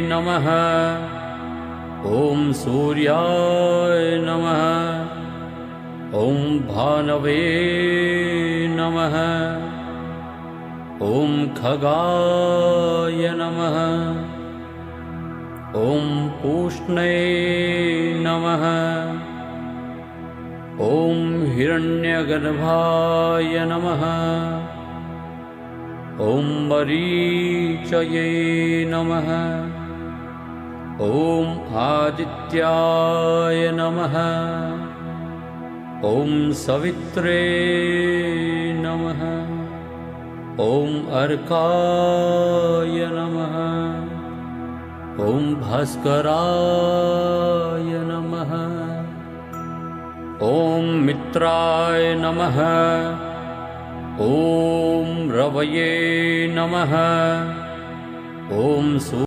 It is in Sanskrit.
नमः। ॐ सूर्याय नमः। ॐ भानवे नमः। ॐ खगाय नमः। ॐ पूष्णे नमः। ॐ हिरण्यगर्भाय नमः। ॐ मरीचये नमः। ॐ आदित्याय नमः। ॐ सवित्रे नमः। ॐ अर्काय नमः। ॐ भास्कराय नमः। ॐ मित्राय नमः। ॐ रवये नमः। ॐ